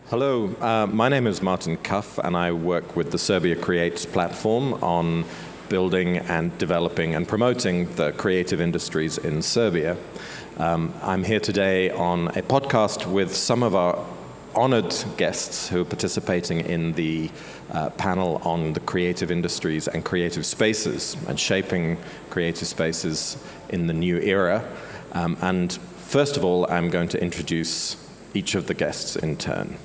Hello, my name is Martin Kaf, and I work with the Serbia Creates platform on building and developing and promoting the creative industries in Serbia. I'm here today on a podcast with some of our honored guests who are participating in the panel on the creative industries and creative spaces and shaping creative spaces in the new era. And first of all, I'm going to introduce each of the guests in turn.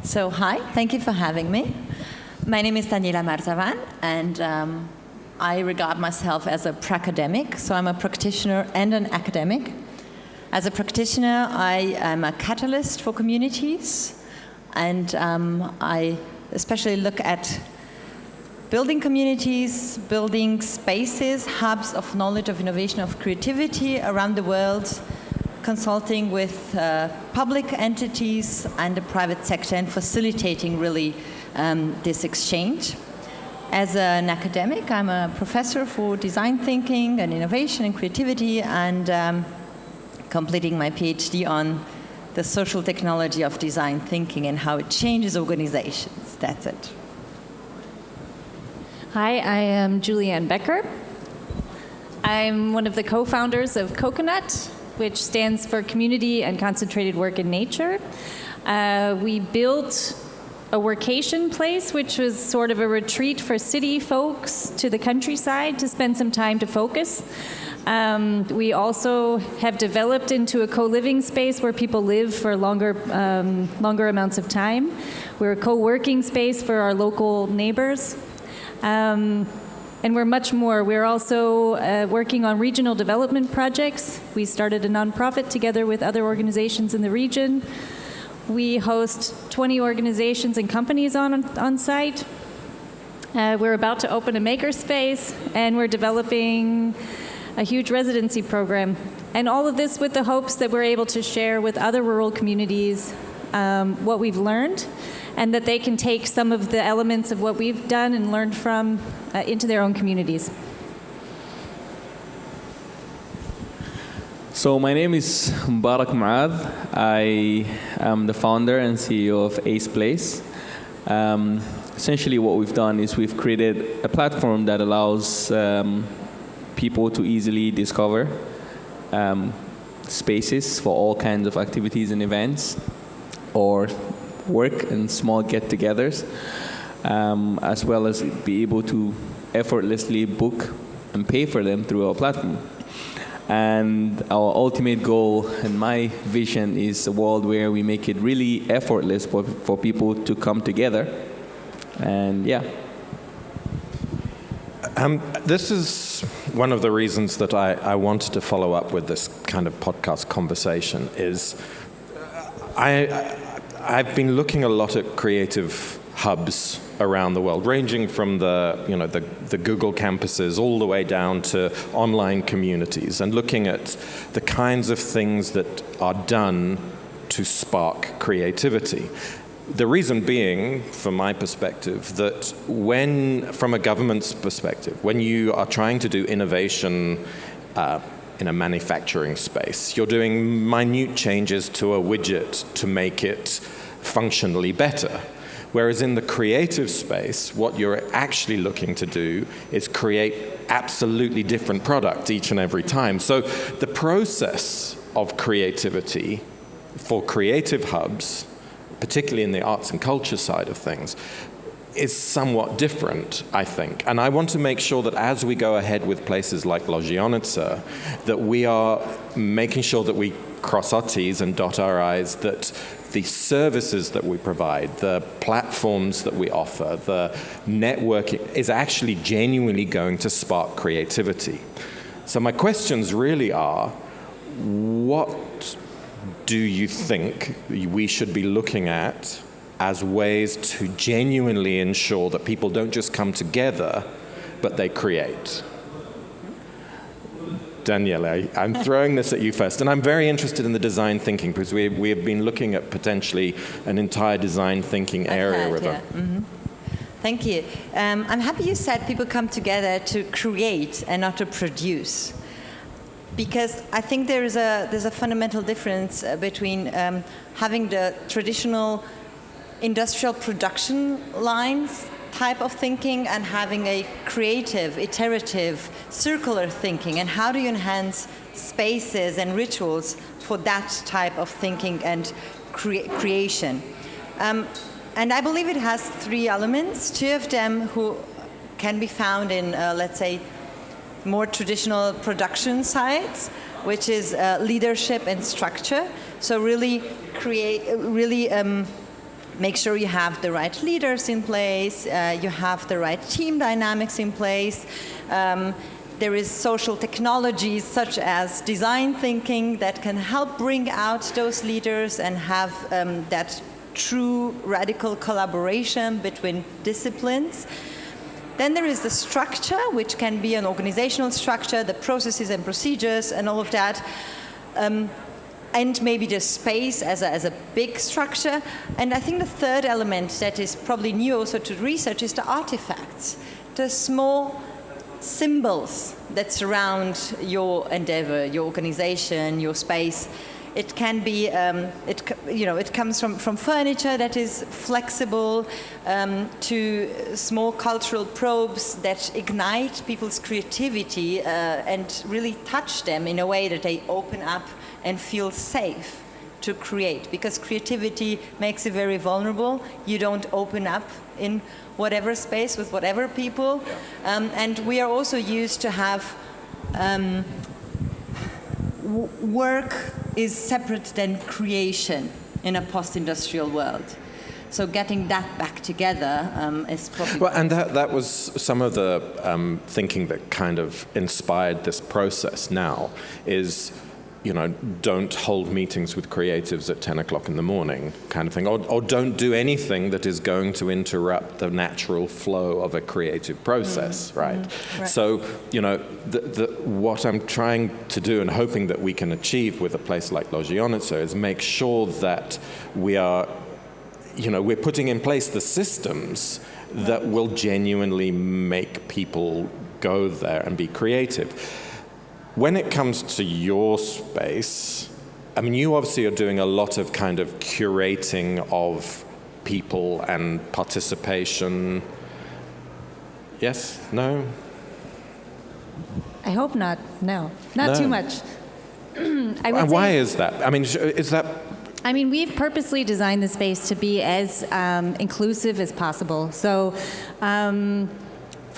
So hi, thank you for having me. My name is Daniela Marzavan, and I regard myself as a pracademic, so I'm a practitioner and an academic. As a practitioner, I am a catalyst for communities, and I especially look at building communities, building spaces, hubs of knowledge, of innovation, of creativity around the world, consulting with public entities and the private sector and facilitating really this exchange. As an academic, I'm a professor for design thinking and innovation and creativity, and completing my PhD on the social technology of design thinking and how it changes organizations. That's it. Hi, I am Juliette Becker. I'm one of the co-founders of Coconut, which stands for Community and Concentrated Work in Nature. We built a workation place, which was sort of a retreat for city folks to the countryside to spend some time to focus. We also have developed into a co-living space where people live for longer amounts of time. We're a co-working space for our local neighbors. And we're much more. We're also working on regional development projects. We started a nonprofit together with other organizations in the region. We host 20 organizations and companies on site. We're about to open a makerspace, and we're developing a huge residency program. And all of this with the hopes that we're able to share with other rural communities what we've learned, and that they can take some of the elements of what we've done and learned from into their own communities. So my name is Mubarak Muad. I am the founder and CEO of Ace Place. Essentially what we've done is we've created a platform that allows people to easily discover spaces for all kinds of activities and events, or work and small get-togethers, as well as be able to effortlessly book and pay for them through our platform. And our ultimate goal and my vision is a world where we make it really effortless for people to come together. And yeah. This is one of the reasons that I wanted to follow up with this kind of podcast conversation is I've been looking a lot at creative hubs around the world, ranging from the Google campuses all the way down to online communities, and looking at the kinds of things that are done to spark creativity. The reason being, from my perspective, that from a government's perspective, when you are trying to do innovation in a manufacturing space, you're doing minute changes to a widget to make it functionally better. Whereas in the creative space, what you're actually looking to do is create absolutely different products each and every time. So the process of creativity for creative hubs, particularly in the arts and culture side of things, is somewhat different, I think. And I want to make sure that as we go ahead with places like Ložionica, that we are making sure that we cross our T's and dot our I's, that the services that we provide, the platforms that we offer, the networking is actually genuinely going to spark creativity. So my questions really are, what do you think we should be looking at as ways to genuinely ensure that people don't just come together, but they create? Daniela, I'm throwing this at you first, and I'm very interested in the design thinking, because we have been looking at potentially an entire design thinking area with them. Mm-hmm. Thank you. I'm happy you said people come together to create and not to produce. because I think there's a fundamental difference between having the traditional industrial production lines type of thinking and having a creative, iterative, circular thinking, and how do you enhance spaces and rituals for that type of thinking and creation. And I believe it has three elements, two of them who can be found in, let's say, more traditional production sites, which is leadership and structure. So really make sure you have the right leaders in place, you have the right team dynamics in place. There is social technologies such as design thinking that can help bring out those leaders and have that true radical collaboration between disciplines. Then there is the structure, which can be an organizational structure, the processes and procedures and all of that. And maybe the space as a big structure. And I think the third element that is probably new also to research is the artifacts, the small symbols that surround your endeavor, your organization, your space. It can be, it comes from furniture that is flexible to small cultural probes that ignite people's creativity and really touch them in a way that they open up and feel safe to create, because creativity makes it very vulnerable. You don't open up in whatever space with whatever people. And we are also used to have work is separate than creation in a post-industrial world. So getting that back together is probably... Well, and that was some of the thinking that kind of inspired this process now is, don't hold meetings with creatives at 10 o'clock in the morning kind of thing, or don't do anything that is going to interrupt the natural flow of a creative process, right? Right? So, what I'm trying to do and hoping that we can achieve with a place like Logionico is make sure that we are, we're putting in place the systems that will genuinely make people go there and be creative. When it comes to your space, you obviously are doing a lot of kind of curating of people and participation. Yes? No? I hope not. No. Not too much. And why is that? Is that... we've purposely designed the space to be as inclusive as possible. So,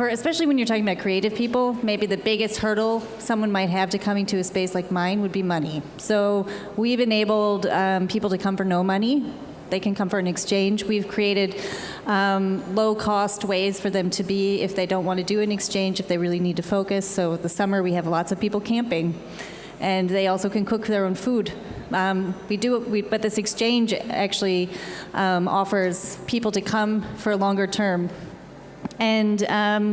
especially when you're talking about creative people, maybe the biggest hurdle someone might have to coming to a space like mine would be money. So we've enabled people to come for no money. They can come for an exchange. We've created low-cost ways for them to be if they don't want to do an exchange, if they really need to focus. So the summer we have lots of people camping, and they also can cook their own food. But this exchange actually offers people to come for a longer term. And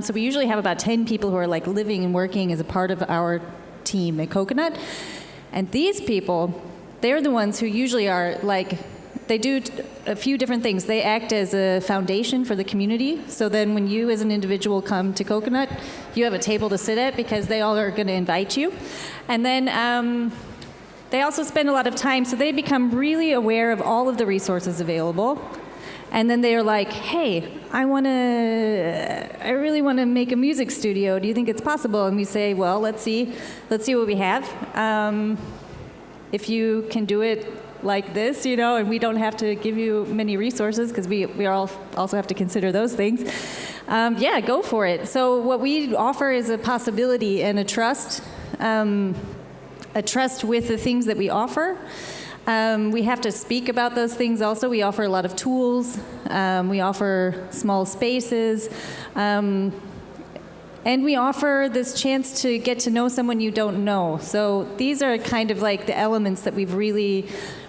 so we usually have about 10 people who are living and working as a part of our team at Coconut. And these people, they're the ones who usually are they do a few different things. They act as a foundation for the community. So then when you as an individual come to Coconut, you have a table to sit at because they all are going to invite you. And then they also spend a lot of time, so they become really aware of all of the resources available. And then they're like, hey, I really want to make a music studio. Do you think it's possible? And we say, well, let's see what we have. If you can do it like this, and we don't have to give you many resources because we all also have to consider those things. Go for it. So what we offer is a possibility and a trust with the things that we offer. We have to speak about those things also. We offer a lot of tools. We offer small spaces. And we offer this chance to get to know someone you don't know. So these are kind of the elements that we've really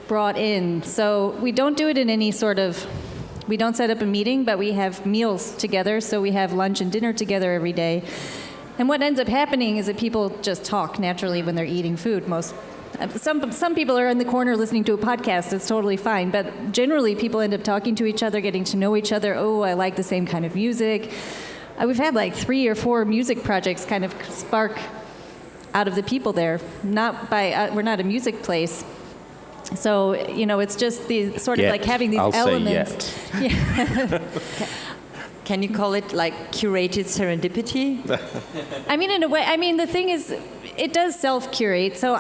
brought in. So we don't do it in any we don't set up a meeting, but we have meals together. So we have lunch and dinner together every day. And what ends up happening is that people just talk naturally when they're eating food. Some people are in the corner listening to a podcast. It's totally fine. But generally, people end up talking to each other, getting to know each other. Oh, I like the same kind of music. We've had 3 or 4 music projects kind of spark out of the people there. Not by we're not a music place. So, it's just the sort of like having these elements. Say yet. Can you call it like curated serendipity? I mean, in a way, the thing is, it does self-curate. So,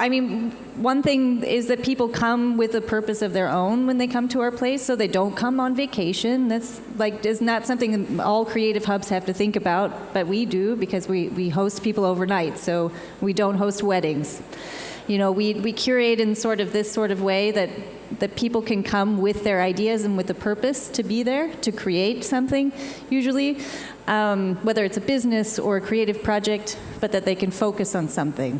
one thing is that people come with a purpose of their own when they come to our place, so they don't come on vacation. That's is not something all creative hubs have to think about, but we do because we host people overnight, so we don't host weddings. We curate in sort of this sort of way that people can come with their ideas and with a purpose to be there, to create something, usually, whether it's a business or a creative project, but that they can focus on something.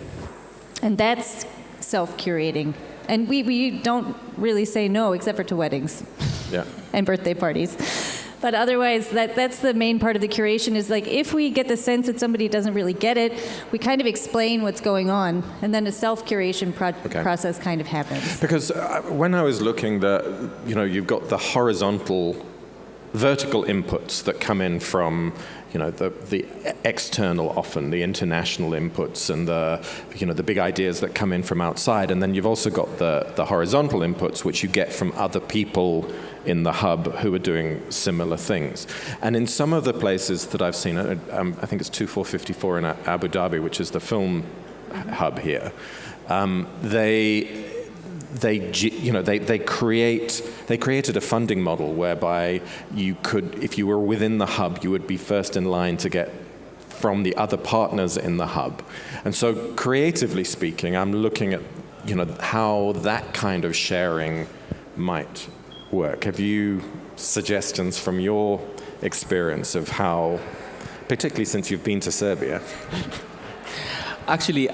And that's self-curating. And we don't really say no, except for to weddings and birthday parties. But otherwise, that's the main part of the curation is like if we get the sense that somebody doesn't really get it, we kind of explain what's going on, and then a self-curation process kind of happens. Because when I was looking, you've got the vertical inputs that come in from the external, often the international inputs, and the big ideas that come in from outside, and then you've also got the horizontal inputs which you get from other people in the hub who are doing similar things. And in some of the places that I've seen, I think it's 2454 in Abu Dhabi, which is the film hub here, they created a funding model whereby you could, if you were within the hub, you would be first in line to get from the other partners in the hub. And so creatively speaking, I'm looking at how that kind of sharing might work. Have you suggestions from your experience of how, particularly since you've been to Serbia? Actually,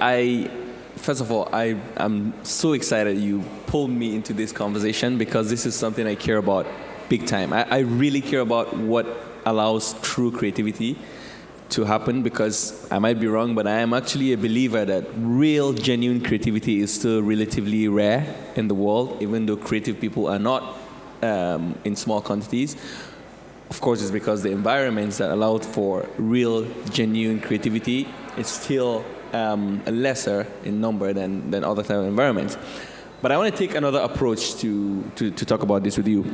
first of all, I'm so excited you pulled me into this conversation because this is something I care about big time. I really care about what allows true creativity to happen, because I might be wrong, but I am actually a believer that real, genuine creativity is still relatively rare in the world, even though creative people are not in small quantities. Of course, it's because the environments that allowed for real, genuine creativity is still lesser in number than other type of environments. But I want to take another approach to talk about this with you.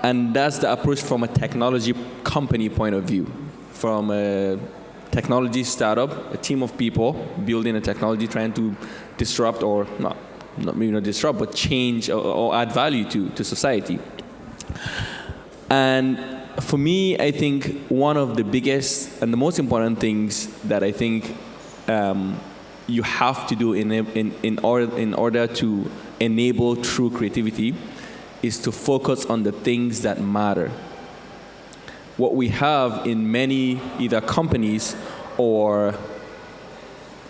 And that's the approach from a technology company point of view. From a technology startup, a team of people building a technology, trying to disrupt or not disrupt, but change or add value to society. And for me, I think one of the biggest and the most important things that I think you have to do in order to enable true creativity is to focus on the things that matter. What we have in many either companies or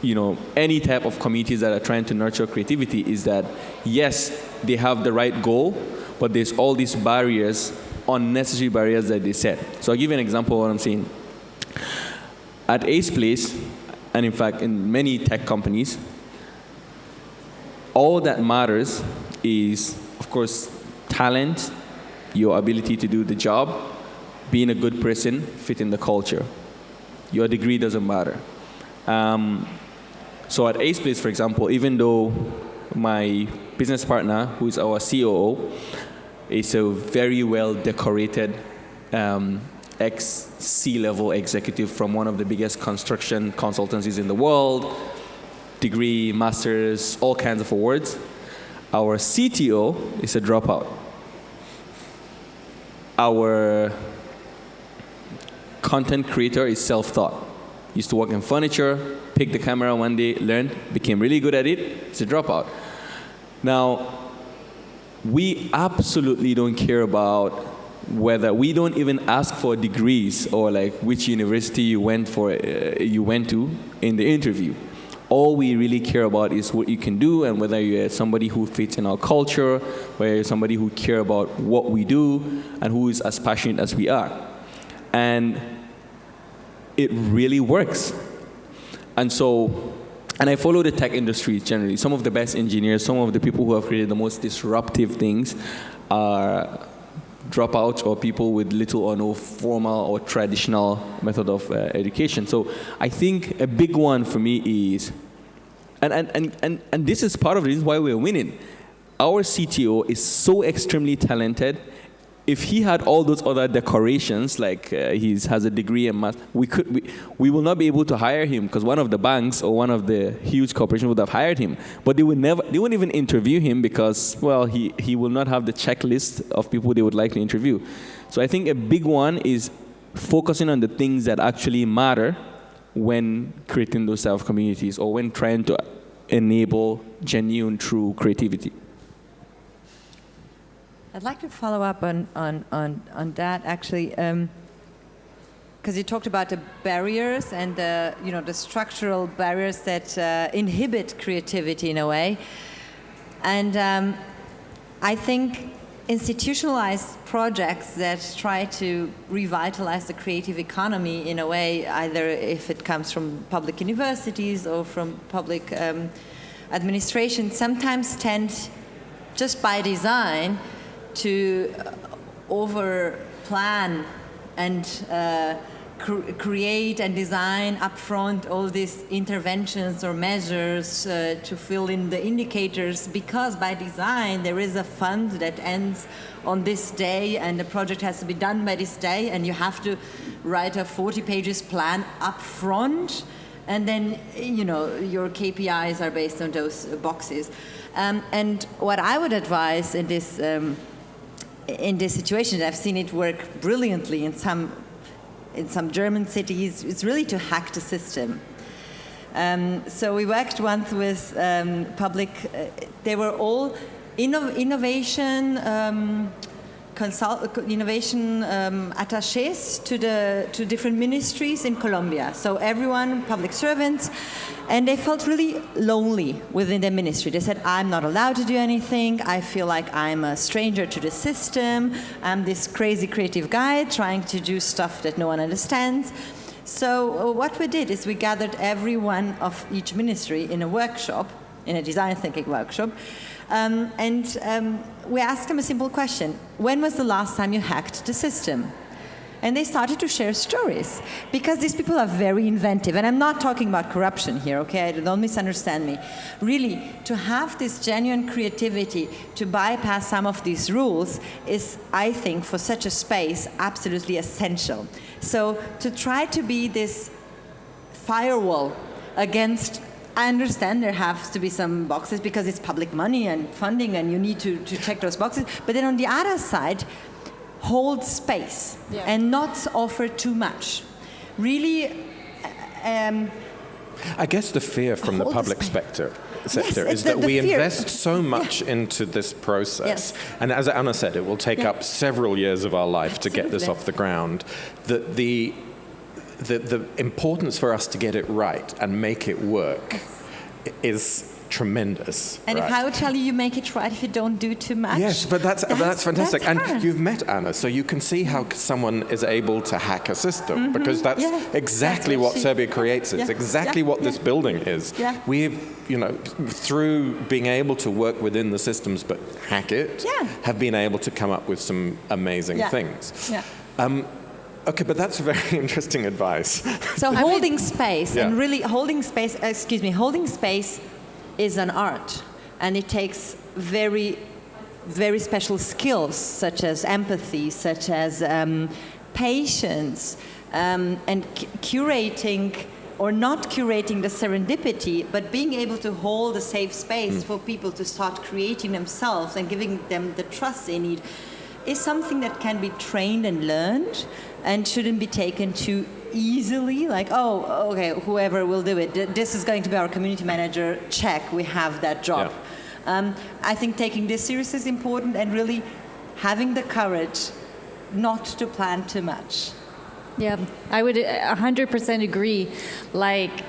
any type of communities that are trying to nurture creativity is that, yes, they have the right goal, but there's all these barriers, unnecessary barriers that they set. So I'll give you an example of what I'm saying. At Ace Place, and in fact in many tech companies, all that matters is, of course, talent, your ability to do the job, being a good person, fitting the culture. Your degree doesn't matter. So at Ace Place, for example, even though my business partner, who is our COO, is a very well-decorated ex-C-level executive from one of the biggest construction consultancies in the world, degree, masters, all kinds of awards, our CTO is a dropout. Our content creator is self-taught. Used to work in furniture, picked the camera one day, learned, became really good at it. It's a dropout. Now, we absolutely don't care about whether, we don't even ask for degrees or like which university you went to in the interview. All we really care about is what you can do and whether you're somebody who fits in our culture, whether you're somebody who cares about what we do and who is as passionate as we are. And it really works. And I follow the tech industry generally. Some of the best engineers, some of the people who have created the most disruptive things are dropouts or people with little or no formal or traditional method of education. So I think a big one for me is, and this is part of the reason why we're winning. Our CTO is so extremely talented. If he had all those other decorations, like he has a degree in math, we will not be able to hire him, because one of the banks or one of the huge corporations would have hired him. But they wouldn't even interview him because, well, he will not have the checklist of people they would like to interview. So I think a big one is focusing on the things that actually matter when creating those self-communities or when trying to enable genuine, true creativity. I'd like to follow up on that, actually, because you talked about the barriers and the structural barriers that inhibit creativity in a way. And I think institutionalized projects that try to revitalize the creative economy in a way, either if it comes from public universities or from public administration, sometimes tend, just by design, to over-plan and create and design upfront all these interventions or measures to fill in the indicators, because by design there is a fund that ends on this day and the project has to be done by this day, and you have to write a 40 pages plan upfront, and then your KPIs are based on those boxes. And what I would advise in this situation, I've seen it work brilliantly in some German cities, is really to hack the system. So we worked once with public, they were all innovation attachés to different ministries in Colombia. So everyone, public servants, and they felt really lonely within the ministry. They said, I'm not allowed to do anything. I feel like I'm a stranger to the system. I'm this crazy creative guy trying to do stuff that no one understands. So what we did is we gathered everyone of each ministry in a workshop, in a design thinking workshop, and we asked them a simple question. When was the last time you hacked the system? And they started to share stories, because these people are very inventive. And I'm not talking about corruption here, okay? Don't misunderstand me. Really, to have this genuine creativity to bypass some of these rules is, I think, for such a space, absolutely essential. So to try to be this firewall against, I understand there has to be some boxes because it's public money and funding and you need to check those boxes. But then on the other side, hold space and not offer too much. Really, I guess the fear from the public sector is that we invest so much into this process. Yes. And as Anna said, it will take up several years of our life to get this off the ground. That the importance for us to get it right and make it work is tremendous. And if I would tell you make it right if you don't do too much. Yes, but that's fantastic. That's and you've met Anna, so you can see how someone is able to hack a system, because that's exactly what Serbia creates. It's exactly what this building is. Yeah. We've, through being able to work within the systems but hack it, have been able to come up with some amazing things. Yeah. Okay, but that's very interesting advice. So holding space, and really holding space is an art, and it takes very, very special skills, such as empathy, such as patience, and curating or not curating the serendipity, but being able to hold a safe space for people to start creating themselves and giving them the trust they need is something that can be trained and learned and shouldn't be taken too easily, like, oh, okay, whoever will do it. This is going to be our community manager, check, we have that job. Yeah. I think taking this serious is important, and really having the courage not to plan too much. Yeah, I would 100% agree. Like,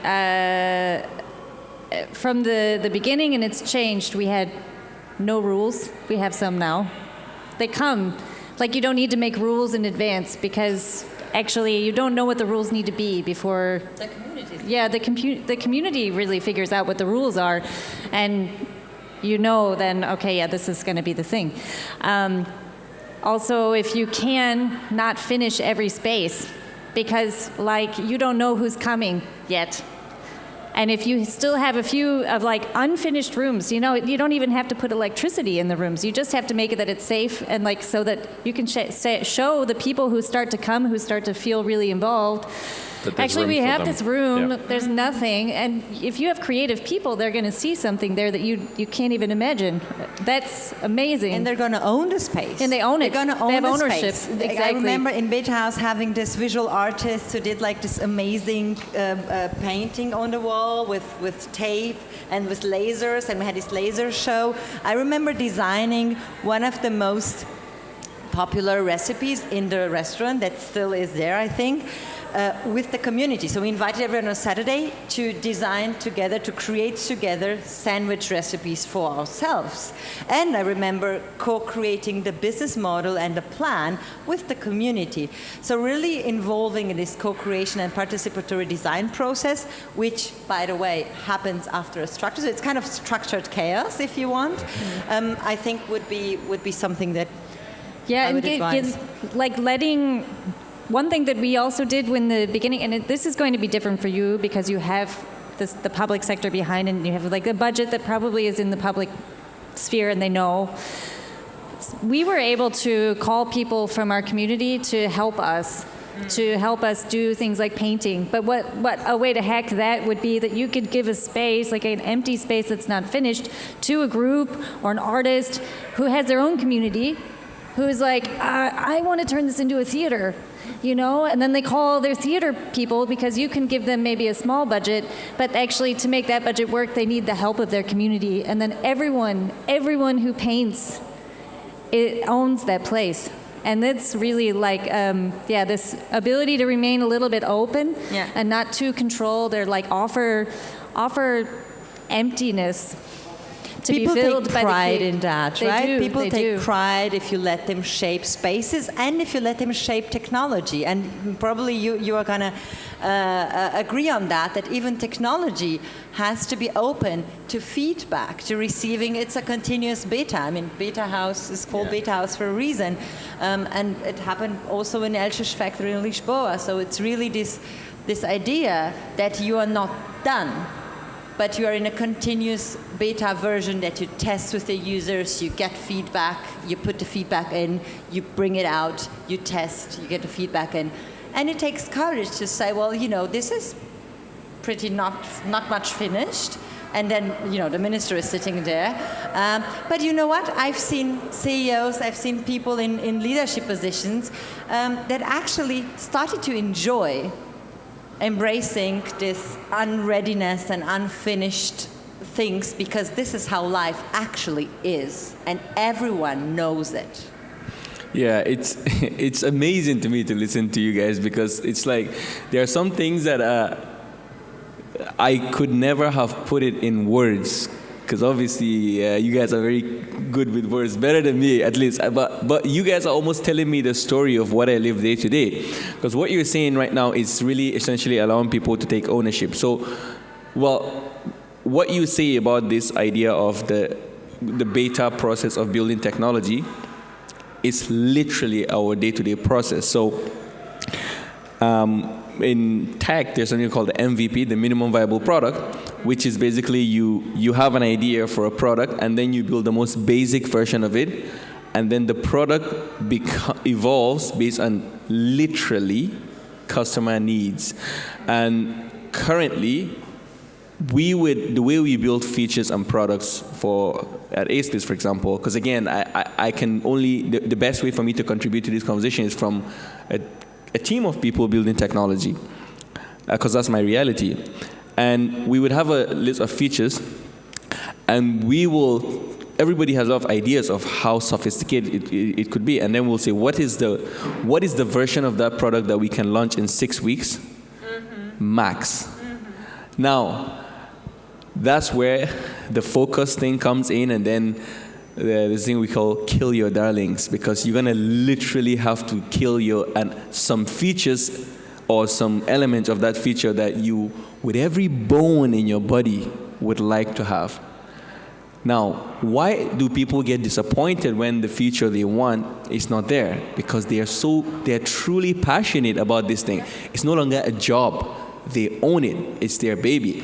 from the beginning, and it's changed, we had no rules. We have some now. They come. Like, you don't need to make rules in advance, because actually you don't know what the rules need to be before the community. Yeah, the community really figures out what the rules are, and then, okay, this is going to be the thing. also, if you can, not finish every space, because like you don't know who's coming yet. And if you still have a few of like unfinished rooms, you know, you don't even have to put electricity in the rooms. You just have to make it that it's safe and like so that you can show the people who start to come, who start to feel really involved. Actually, we have this room, there's nothing, and if you have creative people, they're going to see something there that you can't even imagine. That's amazing. And they're going to own the space. And they own it. They're going to own they have the ownership. space. Exactly. I remember in Beta House having this visual artist who did like this amazing painting on the wall with tape and with lasers, and we had this laser show. I remember designing one of the most popular recipes in the restaurant that still is there, I think, with the community. So we invited everyone on Saturday to design together, to create together sandwich recipes for ourselves. And I remember co-creating the business model and the plan with the community. So really involving in this co-creation and participatory design process, which, by the way, happens after a structure. So it's kind of structured chaos, if you want. I think would be something that I would advise. Like letting. One thing that we also did when the beginning, and this is going to be different for you because you have the public sector behind and you have like a budget that probably is in the public sphere and they know. We were able to call people from our community to help us do things like painting. But what a way to hack that would be that you could give a space, like an empty space that's not finished, to a group or an artist who has their own community, who is like, I want to turn this into a theater. You know, and then they call their theater people because you can give them maybe a small budget, but actually to make that budget work, they need the help of their community. And then everyone who paints, it owns that place. And it's really like, this ability to remain a little bit open and not too controlled, or like offer emptiness. People take pride in that, right? People take pride if you let them shape spaces and if you let them shape technology. And probably you are going to agree on that even technology has to be open to feedback, to receiving. It's a continuous beta. I mean, Beta House is called Beta House for a reason. And it happened also in Elches factory in Lisboa. So it's really this idea that you are not done, but you are in a continuous beta version that you test with the users, you get feedback, you put the feedback in, you bring it out, you test, you get the feedback in. And it takes courage to say, well, you know, this is pretty not much finished. And then, you know, the minister is sitting there. But you know what? I've seen CEOs, I've seen people in leadership positions that actually started to enjoy embracing this unreadiness and unfinished things, because this is how life actually is, and everyone knows it. Yeah, it's amazing to me to listen to you guys, because it's like there are some things that I could never have put it in words, because obviously you guys are very good with words, better than me at least. But you guys are almost telling me the story of what I live day to day, because what you're saying right now is really essentially allowing people to take ownership. So, well, what you say about this idea of the beta process of building technology is literally our day-to-day process. So, in tech, there's something called the MVP, the minimum viable product, which is basically you have an idea for a product, and then you build the most basic version of it, and then the product evolves based on literally customer needs. And currently, the way we build features and products at ACELIS, for example, because again, I can only, the best way for me to contribute to this conversation is from a team of people building technology, because that's my reality. And we would have a list of features, and everybody has a lot of ideas of how sophisticated it could be, and then we'll say, what is the version of that product that we can launch in 6 weeks? Max. Now, that's where the focus thing comes in, and then this thing we call kill your darlings, because you're going to literally have to kill some features or some element of that feature that you, with every bone in your body, would like to have. Now, why do people get disappointed when the future they want is not there? Because they're truly passionate about this thing. It's no longer a job. They own it. It's their baby.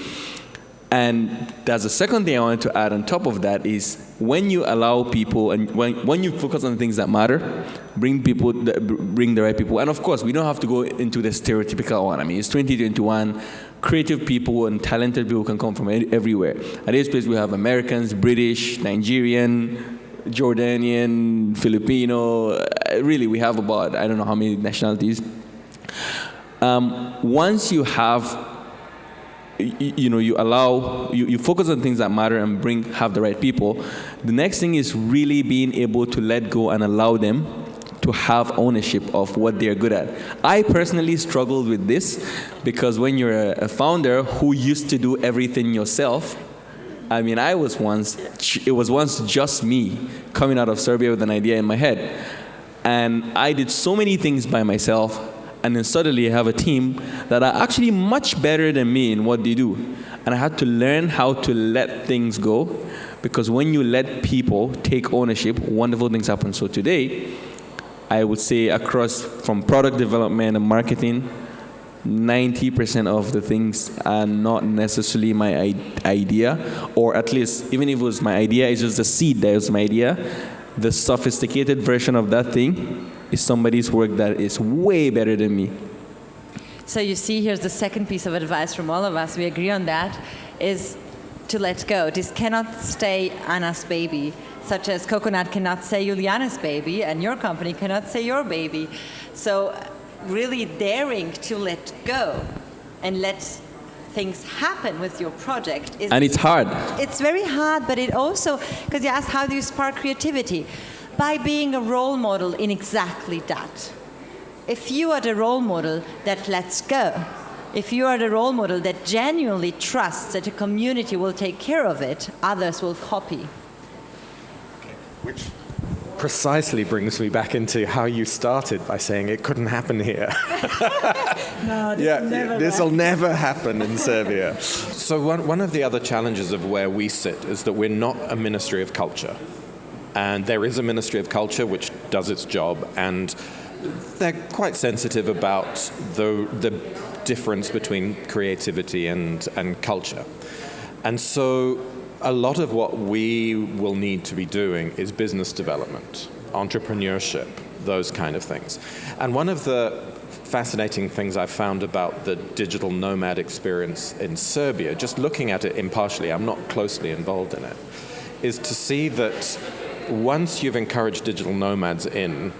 And there's a second thing I wanted to add on top of that is when you allow people and when you focus on things that matter, bring the right people. And of course, we don't have to go into the stereotypical one. I mean, it's 2021. Creative people and talented people can come from everywhere. At this place, we have Americans, British, Nigerian, Jordanian, Filipino. Really, we have about, I don't know how many nationalities. Once you have, you focus on things that matter and have the right people, the next thing is really being able to let go and allow them to have ownership of what they're good at. I personally struggled with this because when you're a founder who used to do everything yourself, I mean, it was once just me coming out of Serbia with an idea in my head. And I did so many things by myself, and then suddenly I have a team that are actually much better than me in what they do. And I had to learn how to let things go, because when you let people take ownership, wonderful things happen. So today, I would say across from product development and marketing, 90% of the things are not necessarily my idea, or at least, even if it was my idea, it's just the seed that was my idea. The sophisticated version of that thing is somebody's work that is way better than me. So you see, here's the second piece of advice from all of us. We agree on that, is to let go. This cannot stay Anna's baby, such as Coconut cannot say Juliana's baby, and your company cannot say your baby. So really daring to let go and let things happen with your project. And it's hard. It's very hard, but it also, because you asked how do you spark creativity? By being a role model in exactly that. If you are the role model that lets go, if you are the role model that genuinely trusts that the community will take care of it, others will copy. Which precisely brings me back into how you started by saying it couldn't happen here. No, this will never happen in Serbia. So one of the other challenges of where we sit is that we're not a ministry of culture. And there is a ministry of culture which does its job, and they're quite sensitive about the difference between creativity and culture. And so a lot of what we will need to be doing is business development, entrepreneurship, those kind of things. And one of the fascinating things I've found about the digital nomad experience in Serbia, just looking at it impartially, I'm not closely involved in it, is to see that once you've encouraged digital nomads in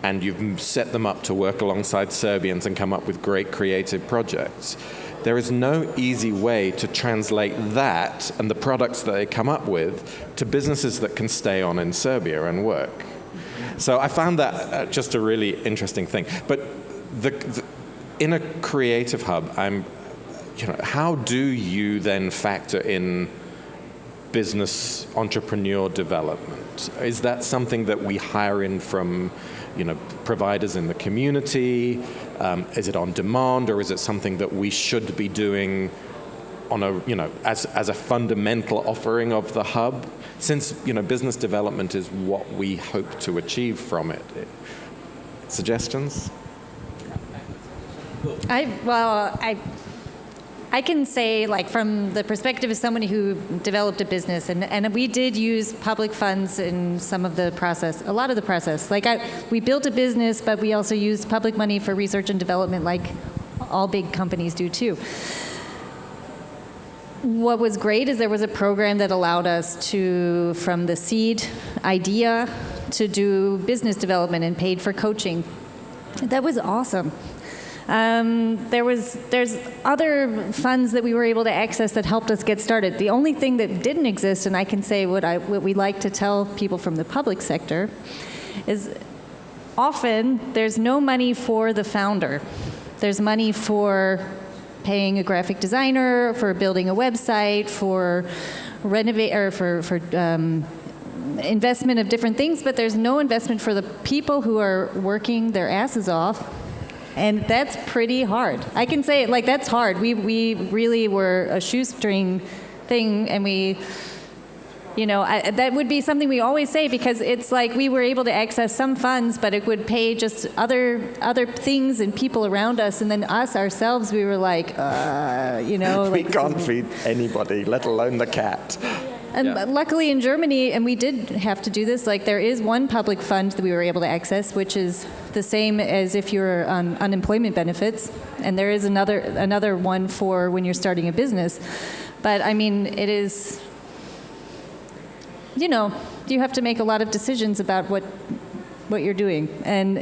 and you've set them up to work alongside Serbians and come up with great creative projects, there is no easy way to translate that and the products that they come up with to businesses that can stay on in Serbia and work. So I found that just a really interesting thing. But in a creative hub, how do you then factor in business entrepreneur development? Is that something that we hire in from providers in the community? Is it on demand, or is it something that we should be doing on as a fundamental offering of the hub? Since business development is what we hope to achieve from it. Suggestions? I can say, from the perspective of somebody who developed a business, and we did use public funds in some of the process, a lot of the process. We built a business, but we also used public money for research and development, like all big companies do too. What was great is there was a program that allowed us to, from the seed idea, to do business development and paid for coaching. That was awesome. There's other funds that we were able to access that helped us get started. The only thing that didn't exist, and I can say what we like to tell people from the public sector, is often there's no money for the founder. There's money for paying a graphic designer, for building a website, for investment of different things, but there's no investment for the people who are working their asses off. And that's pretty hard. I can say it that's hard. We really were a shoestring thing, and That would be something we always say, because it's like we were able to access some funds, but it would pay just other things and people around us, and then us ourselves, we were like, we can't feed anybody, let alone the cat. And luckily in Germany, and we did have to do this, like there is one public fund that we were able to access, which is the same as if you're on unemployment benefits, and there is another one for when you're starting a business. But I mean, it is, you have to make a lot of decisions about what you're doing. And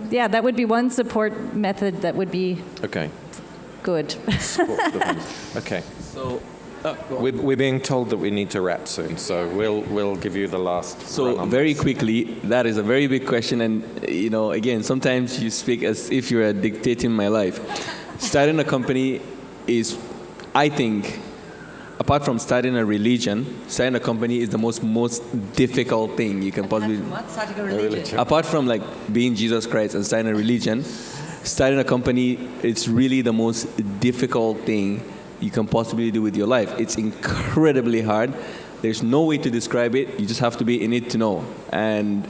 that would be one support method that would be good. Okay. So we're being told that we need to wrap soon, so we'll give you the last. So very quickly, that is a very big question, and again, sometimes you speak as if you're dictating my life. Starting a company is, I think, apart from starting a religion, starting a company is the most difficult thing you can possibly. Starting a religion. Apart from like being Jesus Christ and starting a religion, starting a company, it's really the most difficult thing you can possibly do with your life. It's incredibly hard. There's no way to describe it. You just have to be in it to know. And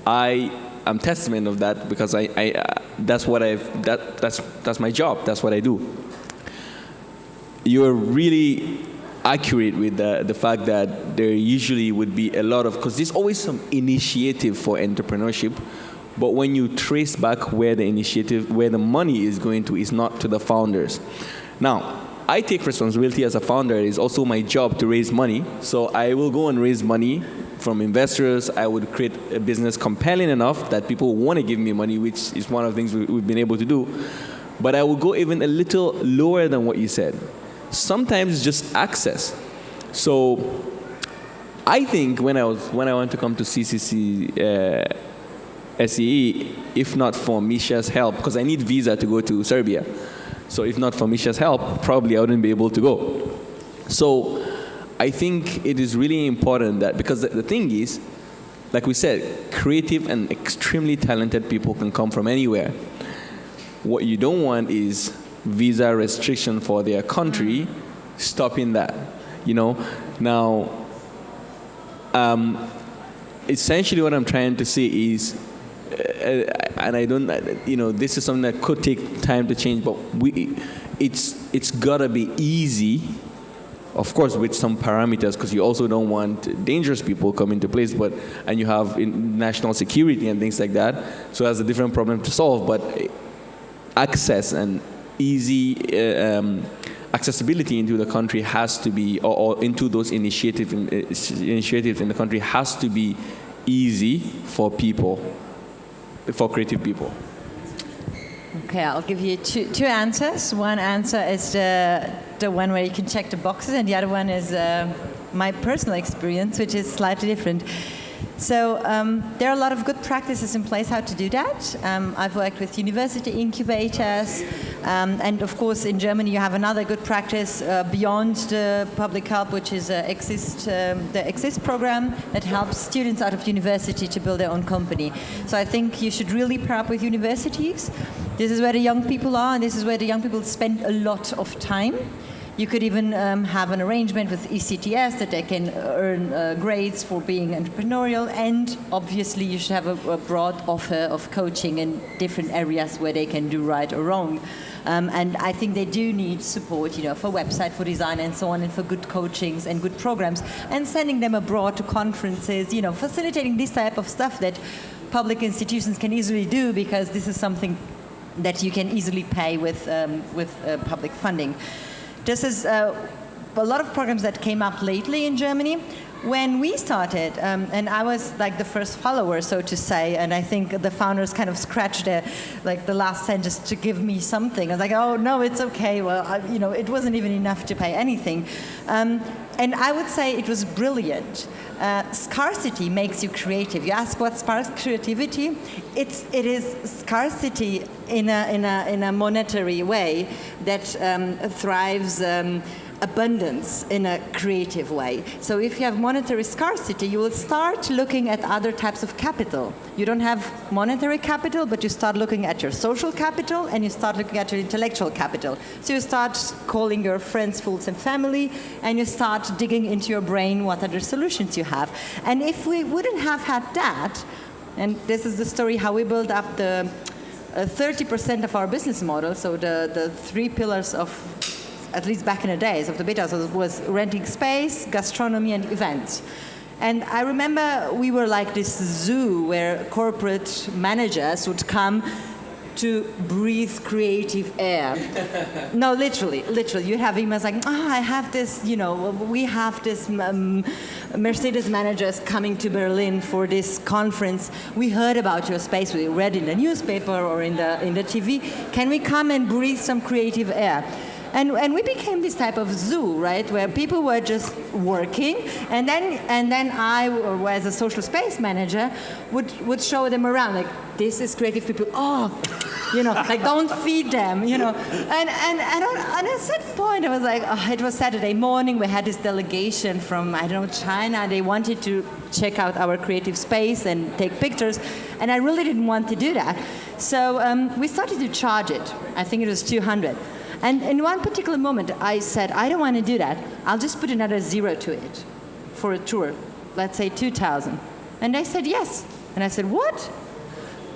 I am testament of that, because that's what that's my job. That's what I do. You're really accurate with the fact that there usually would be a lot of, because there's always some initiative for entrepreneurship, but when you trace back where the money is going to, is not to the founders. Now, I take responsibility as a founder. It is also my job to raise money. So I will go and raise money from investors. I would create a business compelling enough that people want to give me money, which is one of the things we've been able to do. But I will go even a little lower than what you said. Sometimes it's just access. So I think when I want to come to CCC SEE, if not for Misha's help, because I need visa to go to Serbia. So if not for Misha's help, probably I wouldn't be able to go. So I think it is really important that, because the thing is, like we said, creative and extremely talented people can come from anywhere. What you don't want is visa restriction for their country stopping that, Now, essentially what I'm trying to say is, and I don't, this is something that could take time to change, but it's gotta be easy, of course, with some parameters, because you also don't want dangerous people come into place, and you have national security and things like that, so that's a different problem to solve. But access and easy accessibility into the country has to be, or into those initiatives in the country has to be easy for people. For creative people. Okay, I'll give you two answers. One answer is the one where you can check the boxes, and the other one is my personal experience, which is slightly different. So there are a lot of good practices in place how to do that. I've worked with university incubators, and of course in Germany you have another good practice beyond the public help, which is the Exist program that helps students out of university to build their own company. So I think you should really pair up with universities. This is where the young people are, and this is where the young people spend a lot of time. You could even have an arrangement with ECTS that they can earn grades for being entrepreneurial, and obviously you should have a broad offer of coaching in different areas where they can do right or wrong. And I think they do need support, for website, for design and so on, and for good coachings and good programs, and sending them abroad to conferences, facilitating this type of stuff that public institutions can easily do, because this is something that you can easily pay with public funding. This is a lot of programs that came up lately in Germany. When we started, and I was like the first follower, so to say, and I think the founders kind of scratched the last sentence to give me something. I was like, oh no, it's okay. Well, it wasn't even enough to pay anything. And I would say it was brilliant. Scarcity makes you creative. You ask what sparks creativity? It is scarcity in a monetary way that thrives abundance in a creative way. So if you have monetary scarcity, you will start looking at other types of capital. You don't have monetary capital, but you start looking at your social capital, and you start looking at your intellectual capital. So you start calling your friends, fools, and family, and you start digging into your brain what other solutions you have. And if we wouldn't have had that, and this is the story how we build up the 30% of our business model, so the 3 pillars of, at least back in the days of the beta, was renting space, gastronomy, and events. And I remember we were like this zoo where corporate managers would come to breathe creative air. No, literally. You have emails like, I have this, we have this Mercedes managers coming to Berlin for this conference. We heard about your space. We read in the newspaper or in the TV. Can we come and breathe some creative air? And we became this type of zoo, right, where people were just working, and then I, or as a social space manager, would show them around, like, this is creative people. Like, don't feed them, And at a certain point, I was like, it was Saturday morning. We had this delegation from, China. They wanted to check out our creative space and take pictures, and I really didn't want to do that. So we started to charge it. I think it was 200. And in one particular moment, I said, I don't want to do that. I'll just put another 0 to it for a tour. Let's say 2,000. And they said, yes. And I said, what?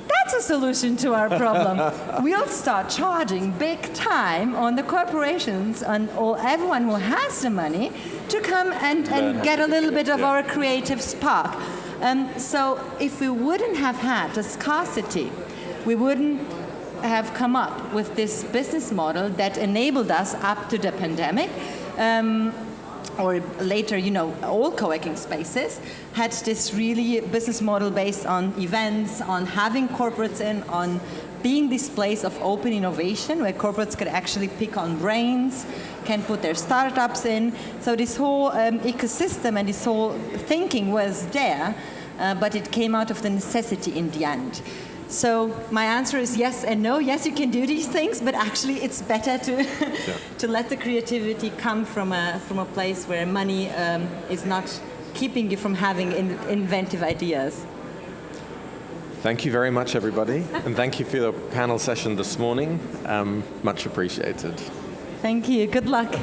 That's a solution to our problem. We'll start charging big time on the corporations, on everyone who has the money, to come and get a little bit of our creative spark. So if we wouldn't have had the scarcity, we wouldn't have come up with this business model that enabled us up to the pandemic, or later, all co-working spaces had this really business model based on events, on having corporates in, on being this place of open innovation where corporates could actually pick on brains, can put their startups in. So this whole ecosystem and this whole thinking was there, but it came out of the necessity in the end. So my answer is yes and no. Yes, you can do these things, but actually it's better to let the creativity come from a place where money is not keeping you from having inventive ideas. Thank you very much, everybody, and thank you for your panel session this morning. Much appreciated. Thank you. Good luck.